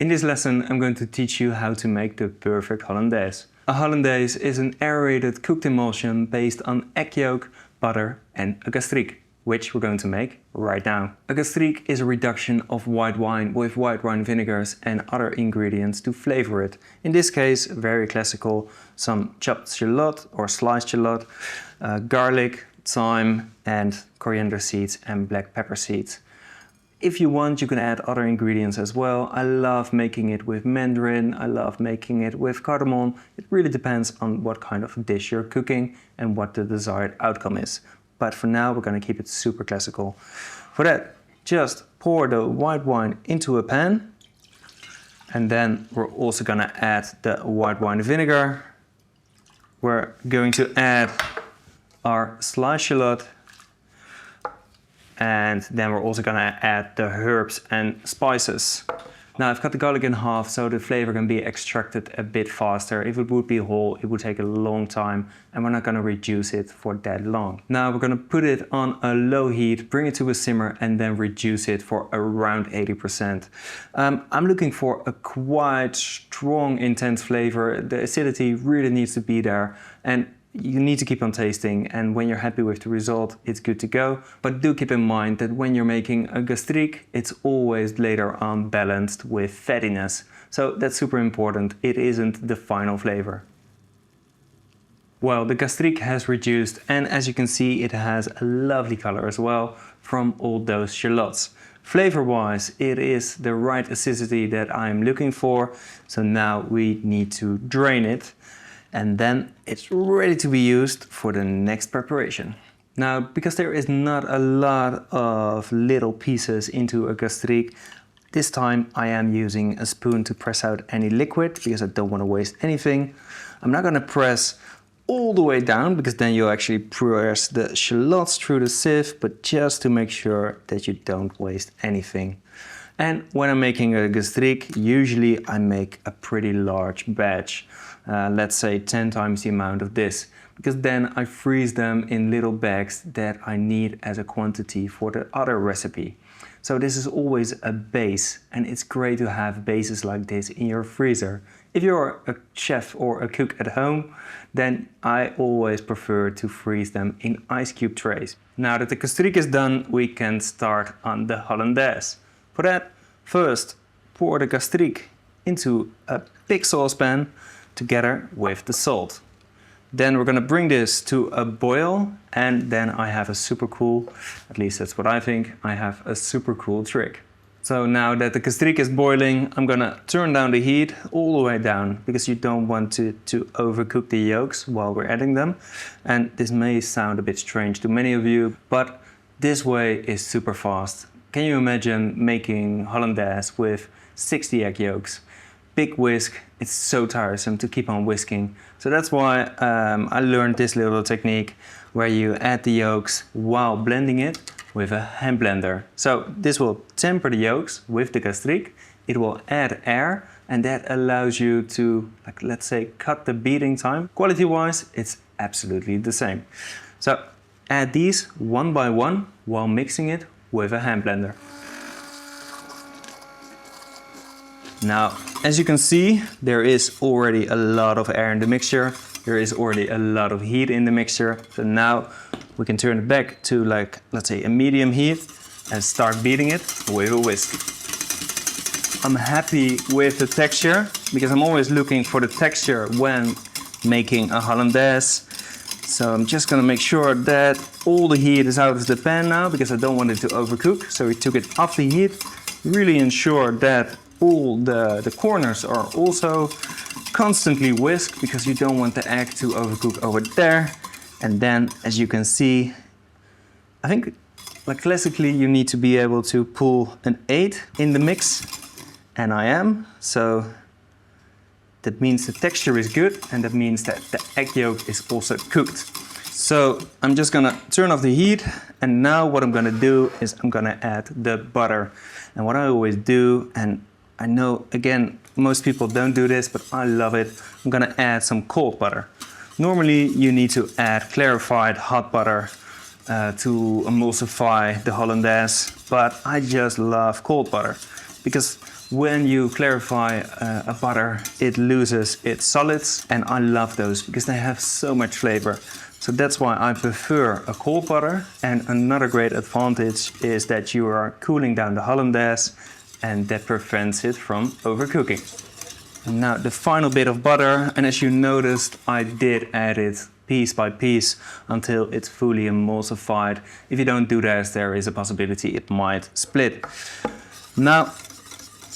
In this lesson I'm going to teach you how to make the perfect Hollandaise. A Hollandaise is an aerated cooked emulsion based on egg yolk, butter and a gastrique, which we're going to make right now. A gastrique is a reduction of white wine with white wine vinegars and other ingredients to flavor it. In this case, very classical, some chopped shallot or sliced shallot, garlic, thyme and coriander seeds and black pepper seeds. If you want, you can add other ingredients as well. I love making it with mandarin, I love making it with cardamom. It really depends on what kind of dish you're cooking and what the desired outcome is. But for now, we're going to keep it super classical. For that, just pour the white wine into a pan. And then we're also going to add the white wine vinegar. We're going to add our sliced shallot. And then we're also going to add the herbs and spices. Now I've cut the garlic in half so the flavor can be extracted a bit faster. If it would be whole, it would take a long time and we're not going to reduce it for that long. Now we're going to put it on a low heat, bring it to a simmer and then reduce it for around 80%. I'm looking for a quite strong, intense flavor. The acidity really needs to be there and you need to keep on tasting, and when you're happy with the result, it's good to go. But do keep in mind that when you're making a gastrique, it's always later on balanced with fattiness. So that's super important. It isn't the final flavor. Well, the gastrique has reduced, and as you can see, it has a lovely color as well from all those shallots. Flavor-wise, it is the right acidity that I'm looking for. So now we need to drain it. And then it's ready to be used for the next preparation. Now, because there is not a lot of little pieces into a gastrique, this time I am using a spoon to press out any liquid because I don't want to waste anything. I'm not going to press all the way down because then you'll actually press the shallots through the sieve, but just to make sure that you don't waste anything. And when I'm making a gastrique, usually I make a pretty large batch. Let's say 10 times the amount of this, because then I freeze them in little bags that I need as a quantity for the other recipe. So this is always a base, and it's great to have bases like this in your freezer. If you're a chef or a cook at home, then I always prefer to freeze them in ice cube trays. Now that the gastrique is done, we can start on the Hollandaise. For that, first pour the gastrique into a big saucepan together with the salt. Then we're going to bring this to a boil, and then I have a super cool, at least that's what I think, I have a super cool trick. So now that the gastrique is boiling, I'm going to turn down the heat all the way down because you don't want to overcook the yolks while we're adding them. And this may sound a bit strange to many of you, but this way is super fast. Can you imagine making Hollandaise with 60 egg yolks? Big whisk, it's so tiresome to keep on whisking. So that's why I learned this little technique where you add the yolks while blending it with a hand blender. So this will temper the yolks with the gastrique, it will add air, and that allows you to, like, let's say, cut the beating time. Quality-wise, it's absolutely the same. So add these one by one while mixing it with a hand blender. Now, as you can see, there is already a lot of air in the mixture. There is already a lot of heat in the mixture. So now we can turn it back to, like, let's say a medium heat and start beating it with a whisk. I'm happy with the texture because I'm always looking for the texture when making a Hollandaise. So I'm just gonna make sure that all the heat is out of the pan now because I don't want it to overcook. So we took it off the heat, really ensure that all the corners are also constantly whisked because you don't want the egg to overcook over there. And then, as you can see, I think, like, classically you need to be able to pull an 8 in the mix, and I am. So that means the texture is good, and that means that the egg yolk is also cooked. So I'm just gonna turn off the heat, and now what I'm gonna do is I'm gonna add the butter. And what I always do, and I know, again, most people don't do this, but I love it. I'm gonna add some cold butter. Normally you need to add clarified hot butter to emulsify the Hollandaise, but I just love cold butter. because when you clarify a butter, it loses its solids, and I love those because they have so much flavor. So that's why I prefer a cold butter. And another great advantage is that you are cooling down the Hollandaise, and that prevents it from overcooking. And now the final bit of butter, and as you noticed, I did add it piece by piece until it's fully emulsified. If you don't do that, there is a possibility it might split. Now,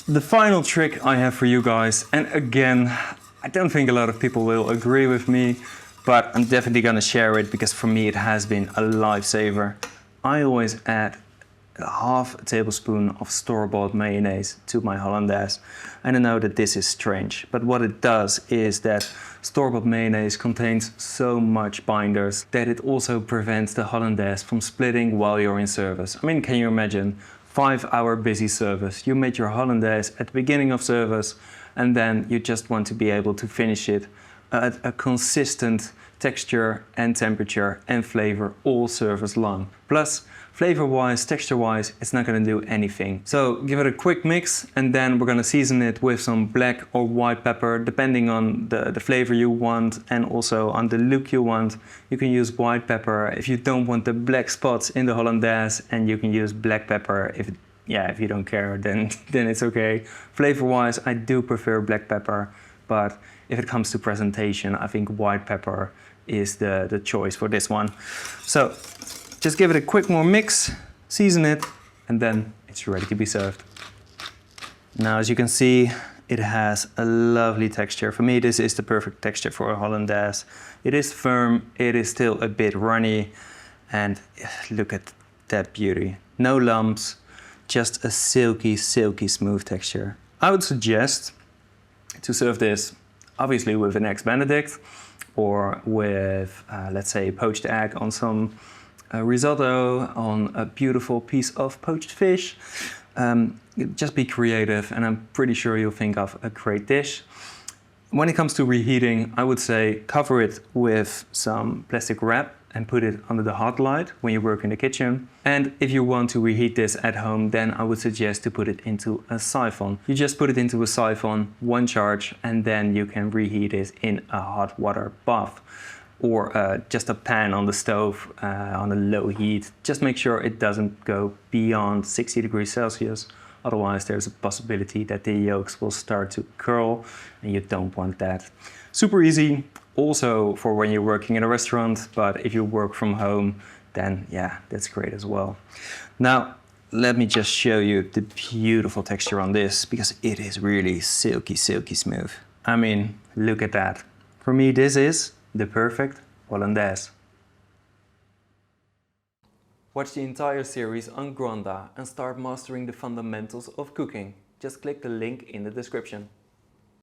the final trick I have for you guys, and again, I don't think a lot of people will agree with me, but I'm definitely gonna share it because for me it has been a lifesaver. I always add half a tablespoon of store-bought mayonnaise to my Hollandaise. And I know that this is strange, but what it does is that store-bought mayonnaise contains so much binders that it also prevents the Hollandaise from splitting while you're in service. I mean, can you imagine? 5-hour busy service. You made your Hollandaise at the beginning of service, and then you just want to be able to finish it at a consistent texture and temperature and flavor all service long. Plus, flavor-wise, texture-wise, it's not gonna do anything. So give it a quick mix, and then we're gonna season it with some black or white pepper, depending on the flavor you want and also on the look you want. You can use white pepper if you don't want the black spots in the Hollandaise, and you can use black pepper if you don't care, then it's okay. Flavor-wise, I do prefer black pepper, but if it comes to presentation, I think white pepper is the choice for this one. So just give it a quick more mix, season it, and then it's ready to be served. Now, as you can see, it has a lovely texture. For me, this is the perfect texture for a Hollandaise. It is firm, it is still a bit runny, and look at that beauty. No lumps, just a silky, silky smooth texture. I would suggest to serve this obviously with an Eggs Benedict, or with, let's say, poached egg on some risotto, on a beautiful piece of poached fish. Just be creative, and I'm pretty sure you'll think of a great dish. When it comes to reheating, I would say cover it with some plastic wrap and put it under the hot light when you work in the kitchen. And if you want to reheat this at home, then I would suggest to put it into a siphon. You just put it into a siphon, one charge, and then you can reheat it in a hot water bath, or just a pan on the stove on a low heat. Just make sure it doesn't go beyond 60 degrees Celsius. Otherwise, there's a possibility that the yolks will start to curl, and you don't want that. Super easy, also for when you're working in a restaurant, but if you work from home, then yeah, that's great as well. Now, let me just show you the beautiful texture on this, because it is really silky, silky smooth. I mean, look at that. For me, this is the perfect Hollandaise. Watch the entire series on Gronda and start mastering the fundamentals of cooking. Just click the link in the description.